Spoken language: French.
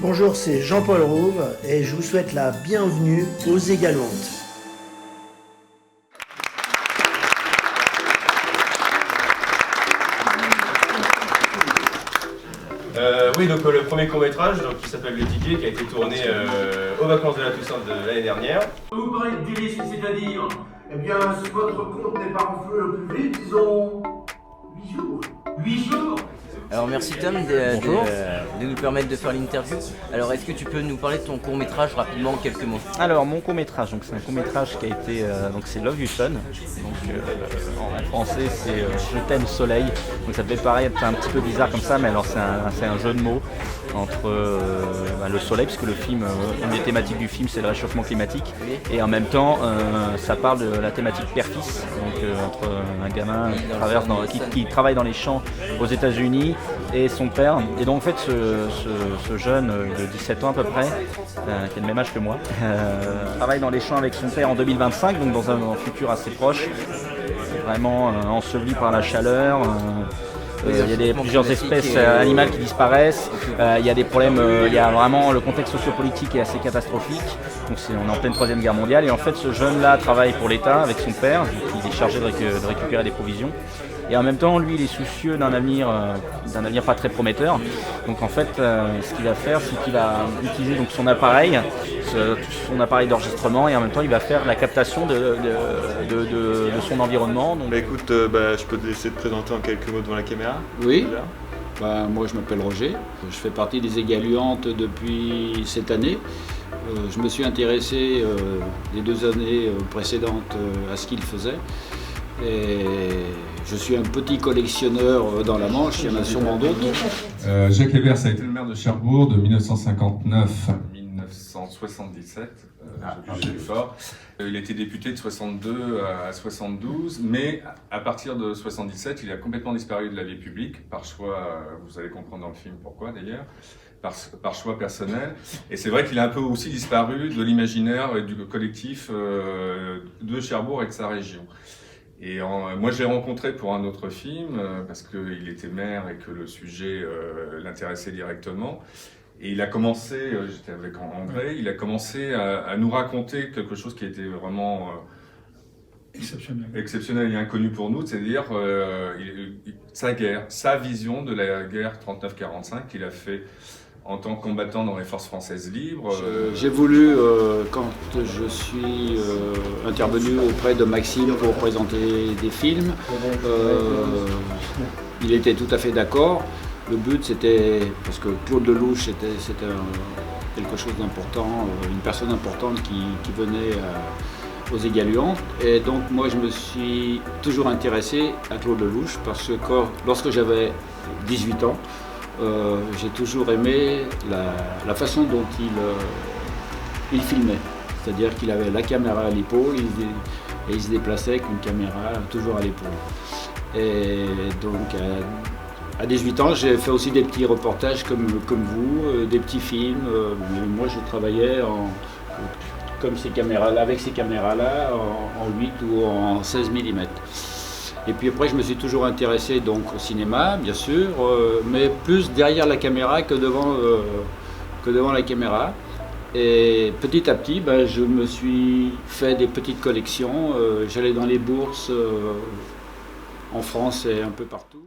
Bonjour, c'est Jean-Paul Rouve et je vous souhaite la bienvenue aux Égaluantes. Oui, donc le premier court-métrage qui s'appelle Le Ticket, qui a été tourné aux vacances de la Toussaint de l'année dernière. Vous parlez de délice, c'est-à-dire? Eh bien, si votre compte n'est pas renfloué au plus vite, disons 8 jours. 8 jours? Alors merci Tom de nous permettre de faire l'interview. Alors est-ce que tu peux nous parler de ton court-métrage rapidement en quelques mots? Alors mon court-métrage, donc c'est un court-métrage qui a été donc c'est Love You Sun. Donc en français c'est Je t'aime soleil. Donc ça devait paraître un petit peu bizarre comme ça, mais alors c'est un jeu de mots entre le soleil, puisque le film, une des thématiques du film c'est le réchauffement climatique, et en même temps ça parle de la thématique père-fils, donc entre un gamin qui travaille dans les champs aux États-Unis et son père. Et donc en fait ce jeune de 17 ans à peu près, qui a le même âge que moi, travaille dans les champs avec son père en 2025, donc dans un futur assez proche, vraiment enseveli par la chaleur. Il y a plusieurs espèces animales qui disparaissent, il y a des problèmes, il y a vraiment le contexte sociopolitique est assez catastrophique, donc on est en pleine Troisième Guerre mondiale, et en fait ce jeune-là travaille pour l'État avec son père, qui est chargé de récupérer des provisions, et en même temps lui il est soucieux d'un avenir pas très prometteur. Donc en fait ce qu'il va faire, c'est qu'il va utiliser donc son appareil d'enregistrement, et en même temps il va faire la captation de son environnement. Donc... Écoute, je peux te laisser te présenter en quelques mots devant la caméra. Oui, moi je m'appelle Roger, je fais partie des Égaluantes depuis cette année. Je me suis intéressé les 2 années précédentes à ce qu'ils faisaient. Et je suis un petit collectionneur dans la Manche, il y en a sûrement d'autres. Jacques Hébert a été le maire de Cherbourg de 1959 à 1977. Il a été député de 62 à 72, mais à partir de 77, il a complètement disparu de la vie publique, par choix, vous allez comprendre dans le film pourquoi d'ailleurs, par choix personnel. Et c'est vrai qu'il a un peu aussi disparu de l'imaginaire et du collectif de Cherbourg et de sa région. Et moi, je l'ai rencontré pour un autre film, parce qu'il était maire et que le sujet l'intéressait directement. Et il a commencé, j'étais avec André, il a commencé à nous raconter quelque chose qui était vraiment exceptionnel et inconnu pour nous, c'est-à-dire sa vision de la guerre 39-45 qu'il a fait en tant que combattant dans les forces françaises libres. J'ai voulu, quand je suis intervenu auprès de Maxime pour présenter des films, il était tout à fait d'accord. Le but c'était, parce que Claude Lelouch c'était quelque chose d'important, une personne importante qui venait aux Égaluantes. Et donc moi je me suis toujours intéressé à Claude Lelouch parce que lorsque j'avais 18 ans, j'ai toujours aimé la façon dont il filmait. C'est-à-dire qu'il avait la caméra à l'épaule et il se déplaçait avec une caméra toujours à l'épaule. Et donc à 18 ans, j'ai fait aussi des petits reportages comme vous, des petits films. Mais moi, je travaillais avec ces caméras-là, en 8 ou en 16 mm. Et puis après, je me suis toujours intéressé donc au cinéma, bien sûr, mais plus derrière la caméra que devant la caméra. Et petit à petit, je me suis fait des petites collections. J'allais dans les bourses en France et un peu partout.